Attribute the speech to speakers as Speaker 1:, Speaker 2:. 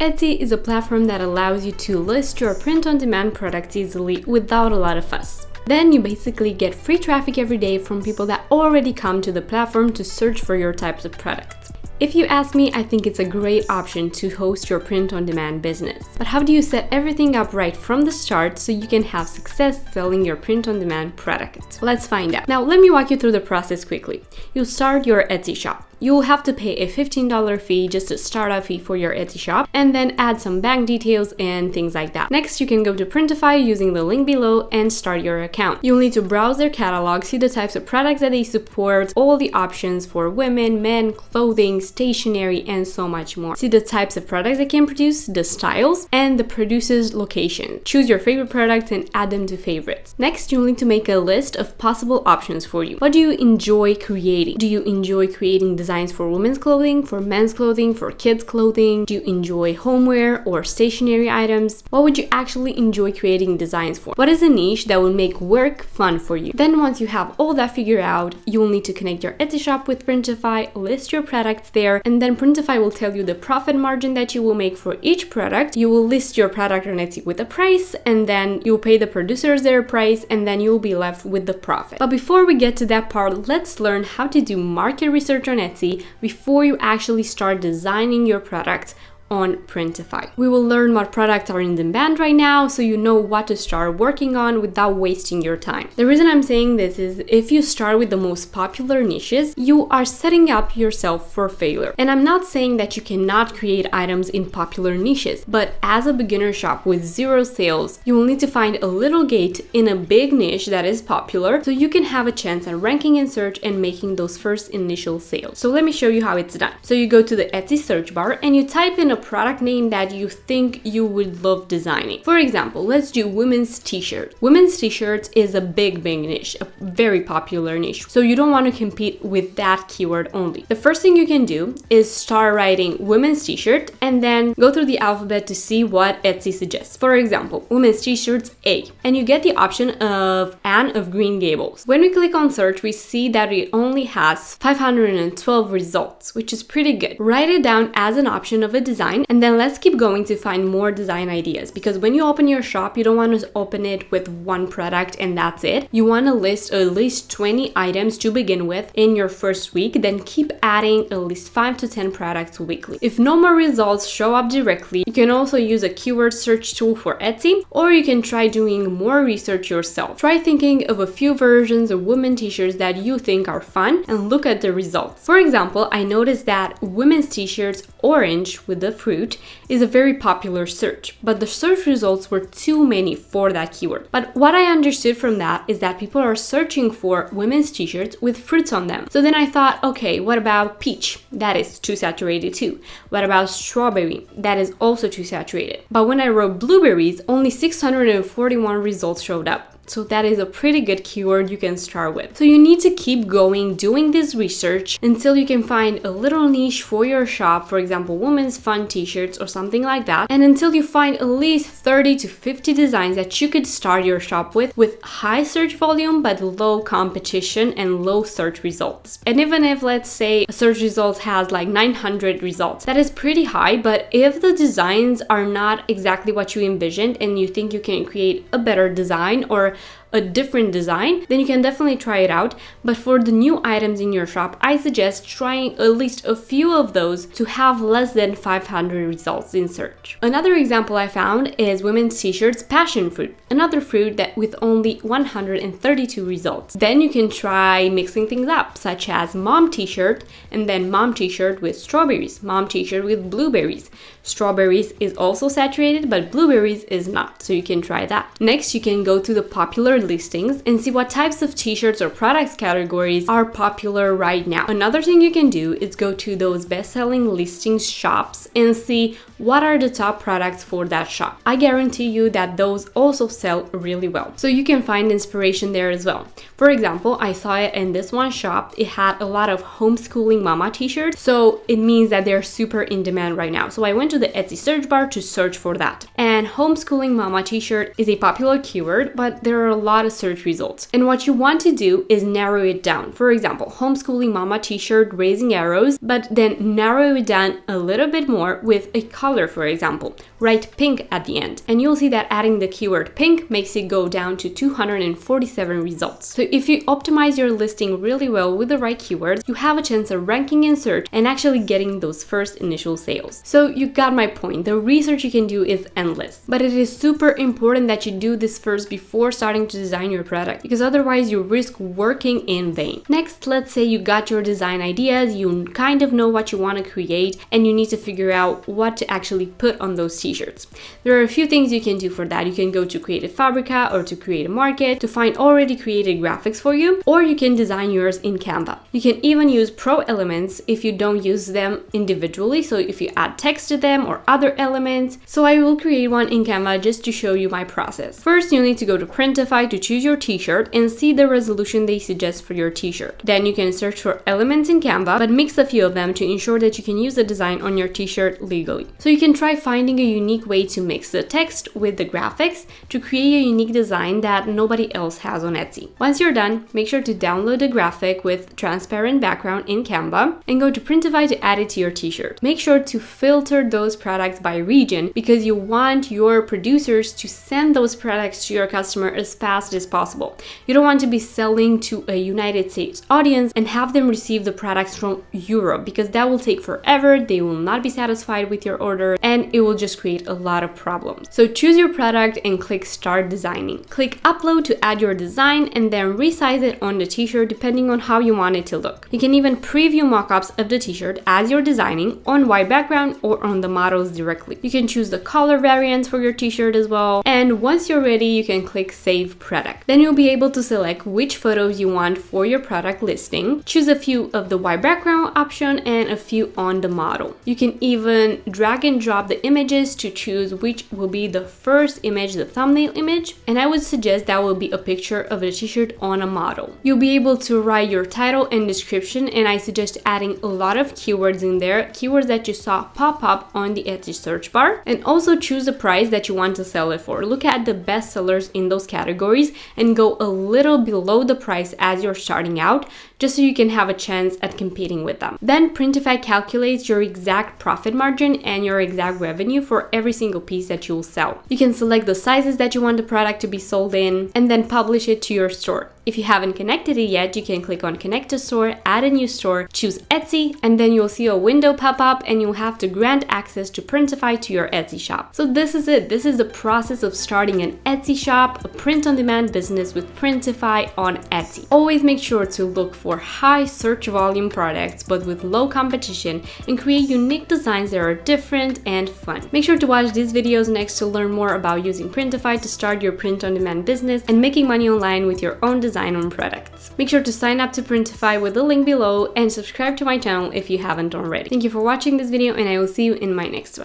Speaker 1: Etsy is a platform that allows you to list your print-on-demand products easily without a lot of fuss. Then you basically get free traffic every day from people that already come to the platform to search for your types of products. If you ask me, I think it's a great option to host your print-on-demand business. But how do you set everything up right from the start so you can have success selling your print-on-demand products? Let's find out. Now, let me walk you through the process quickly. You'll start your Etsy shop. You'll have to pay a $15 fee, just a startup fee for your Etsy shop, and then add some bank details and things like that. Next, you can go to Printify using the link below and start your account. You'll need to browse their catalog, see the types of products that they support, all the options for women, men, clothing, stationery, and so much more. See the types of products they can produce, the styles, and the producer's location. Choose your favorite products and add them to favorites. Next, you'll need to make a list of possible options for you. What do you enjoy creating? Do you enjoy creating designs for women's clothing, for men's clothing, for kids' clothing? Do you enjoy homeware or stationery items? What would you actually enjoy creating designs for? What is a niche that will make work fun for you? Then once you have all that figured out, you will need to connect your Etsy shop with Printify, list your products there, and then Printify will tell you the profit margin that you will make for each product. You will list your product on Etsy with a price, and then you'll pay the producers their price, and then you'll be left with the profit. But before we get to that part, let's learn how to do market research on Etsy before you actually start designing your product on Printify. We will learn what products are in demand right now so you know what to start working on without wasting your time. The reason I'm saying this is if you start with the most popular niches, you are setting up yourself for failure. And I'm not saying that you cannot create items in popular niches, but as a beginner shop with zero sales, you will need to find a little gate in a big niche that is popular so you can have a chance at ranking in search and making those first initial sales. So let me show you how it's done. So you go to the Etsy search bar and you type in a product name that you think you would love designing. For example, let's do women's t-shirt. Women's t-shirts is a big niche, a very popular niche. So you don't want to compete with that keyword only. The first thing you can do is start writing women's t-shirt and then go through the alphabet to see what Etsy suggests. For example, women's t-shirts A, and you get the option of Anne of Green Gables. When we click on search, we see that it only has 512 results, which is pretty good. Write it down as an option of a design, and then let's keep going to find more design ideas, because when you open your shop, you don't want to open it with one product and that's it. You want to list at least 20 items to begin with in your first week, then keep adding at least 5 to 10 products weekly. If no more results show up directly, you can also use a keyword search tool for Etsy, or you can try doing more research yourself. Try thinking of a few versions of women t-shirts that you think are fun and look at the results. For example, I noticed that women's t-shirts orange with the fruit is a very popular search, but the search results were too many for that keyword. But what I understood from that is that people are searching for women's t-shirts with fruits on them. So then I thought, okay, what about peach? That is too saturated too. What about strawberry? That is also too saturated. But when I wrote blueberries, only 641 results showed up. So that is a pretty good keyword you can start with. So you need to keep going, doing this research until you can find a little niche for your shop, for example, women's fun t-shirts or something like that, and until you find at least 30 to 50 designs that you could start your shop with high search volume but low competition and low search results. And even if, let's say, a search results has like 900 results, that is pretty high, but if the designs are not exactly what you envisioned and you think you can create a better design or a different design, then you can definitely try it out. But for the new items in your shop, I suggest trying at least a few of those to have less than 500 results in search. Another example I found is women's t-shirts passion fruit, another fruit that with only 132 results. Then you can try mixing things up, such as mom t-shirt and then mom t-shirt with strawberries, mom t-shirt with blueberries. Strawberries is also saturated, but blueberries is not, so you can try that. Next, you can go to the popular listings and see what types of t-shirts or products categories are popular right now. Another thing you can do is go to those best-selling listings shops and see what are the top products for that shop. I guarantee you that those also sell really well. So you can find inspiration there as well. For example, I saw it in this one shop. It had a lot of homeschooling mama t-shirts, so it means that they're super in demand right now. So I went to the Etsy search bar to search for that. And homeschooling mama t-shirt is a popular keyword, but there are a lot of search results. And what you want to do is narrow it down. For example, homeschooling mama t-shirt raising arrows, but then narrow it down a little bit more with a color, for example. Write pink at the end. And you'll see that adding the keyword pink makes it go down to 247 results. So if you optimize your listing really well with the right keywords, you have a chance of ranking in search and actually getting those first initial sales. So you got my point. The research you can do is endless, but it is super important that you do this first before starting to design your product, because otherwise you risk working in vain. Next, let's say you got your design ideas, you kind of know what you want to create, and you need to figure out what to actually put on those t-shirts. There are a few things you can do for that. You can go to Creative Fabrica or to Create a Market to find already created graphics for you, or you can design yours in Canva. You can even use Pro Elements if you don't use them individually, so if you add text to them or other elements. So I will create one in Canva just to show you my process. First, you need to go to Printify to choose your t-shirt and see the resolution they suggest for your t-shirt. Then you can search for elements in Canva, but mix a few of them to ensure that you can use the design on your t-shirt legally. So you can try finding a unique way to mix the text with the graphics to create a unique design that nobody else has on Etsy. Once you're done, make sure to download a graphic with transparent background in Canva and go to Printify to add it to your t-shirt. Make sure to filter those products by region because you want your producers to send those products to your customer as fast as possible. You don't want to be selling to a United States audience and have them receive the products from Europe, because that will take forever, they will not be satisfied with your order, and it will just create a lot of problems. So choose your product and click Start Designing. Click Upload to add your design and then resize it on the t-shirt depending on how you want it to look. You can even preview mockups of the t-shirt as you're designing on white background or on the models directly. You can choose the color variants for your t-shirt as well. And once you're ready, you can click Save Product. Then you'll be able to select which photos you want for your product listing. Choose a few of the white background option and a few on the model. You can even drag and drop the images to choose which will be the first image, the thumbnail image. And I would suggest that will be a picture of a t-shirt on a model. You'll be able to write your title and description, and I suggest adding a lot of keywords in there, keywords that you saw pop up on the Etsy search bar. And also choose the price that you want to sell it for. Look at the best sellers in those categories and go a little below the price as you're starting out, just so you can have a chance at competing with them. Then Printify calculates your exact profit margin and your exact revenue for every single piece that you'll sell. You can select the sizes that you want the product to be sold in and then publish it to your store. If you haven't connected it yet, you can click on Connect to Store, add a new store, choose Etsy, and then you'll see a window pop up and you'll have to grant access to Printify to your Etsy shop. So this is it. This is the process of starting an Etsy shop, a print-on-demand business with Printify on Etsy. Always make sure to look for high search volume products, but with low competition, and create unique designs that are different and fun. Make sure to watch these videos next to learn more about using Printify to start your print-on-demand business and making money online with your own design on products. Make sure to sign up to Printify with the link below and subscribe to my channel if you haven't already. Thank you for watching this video, and I will see you in my next one.